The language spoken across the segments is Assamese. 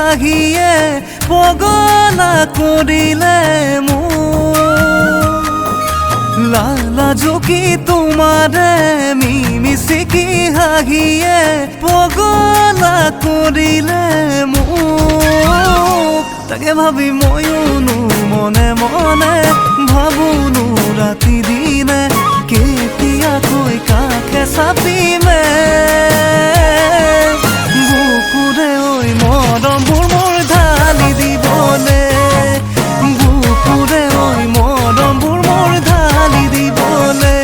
হাঁহিয়ে পগলা কৰিলে মোক লালা জুকি তোমাৰে মিমিচিকি হাঁহিয়ে পগলা কৰিলে মোক তাকে ভাবি ময়ো মনে মনে ভাবোনো ৰাতি দিনে কেতিয়াকৈ কাষে চাপিমে বুকুৰে ঐ মৰমবোৰ মোৰ ঢালি দিবলে বুকুৰে ঐ মৰমবোৰ মোৰ ঢালি দিবলে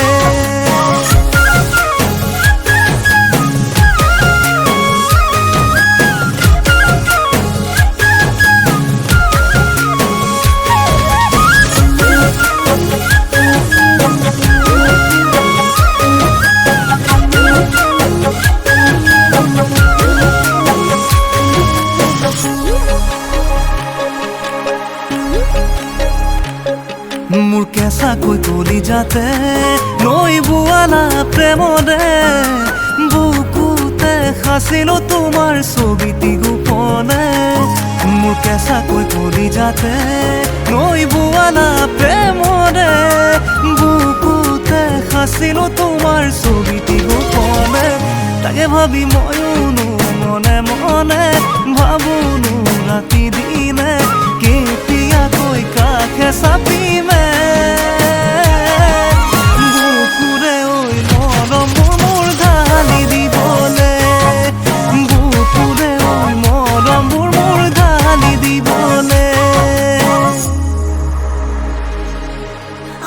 মোৰ কেঁচাকৈ কলি যাতে নৈ বোৱালা প্ৰেমৰে বুকুতে সাঁচিলো তোমাৰ ছবিটি গোপনে মোৰ কেঁচাকৈ কলি যাতে নৈ বোৱালা প্ৰেমৰে বুকুতে সাঁচিলো তোমাৰ ছবিটি গোপনে তাকে ভাবি ময়ো মনে মনে ভাবোনো ৰাতি দিনে কেতিয়াকৈ কাষে চাপিমে বুকুৰে ঐ মৰমবোৰ মোৰ ঢালি দিবলে বুকুৰে ঐ মৰমবোৰ মোৰ ঢালি দিবলে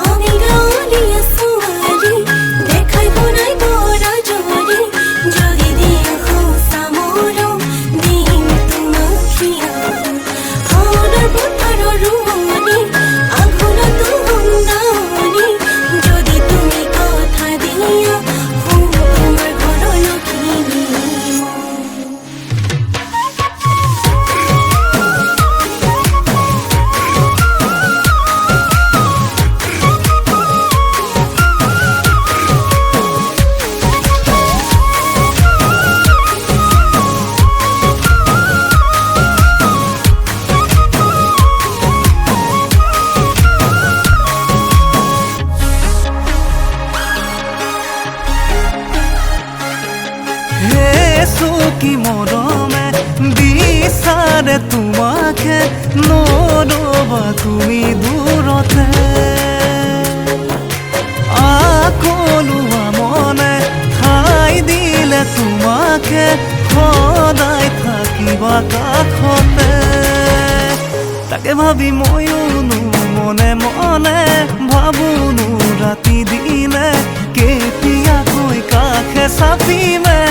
আমি গাঁৱলীয়া ছোৱালী দেখাই বনাই বৰা জৰি জৰি দিয়া সঁচা মৰম দিম তোমাক খিয়া সদায় পথাৰৰ ৰোৱনী আঘোণতো সন্ধানী যদি তুমি কথা দিয়া শুন তোমাৰ ঘৰৰ লখিমী কি মৰমে বিচাৰে তোমাকে নৰবা তুমি দূৰতে আকলোৱা মনে ঠাই দিলে তোমাকে সদায় থাকিবা কাষতে তাকে ভাবি ময়ো মনে মনে ভাবোনো ৰাতি দিনে কেতিয়াকৈ কাষে চাপিমে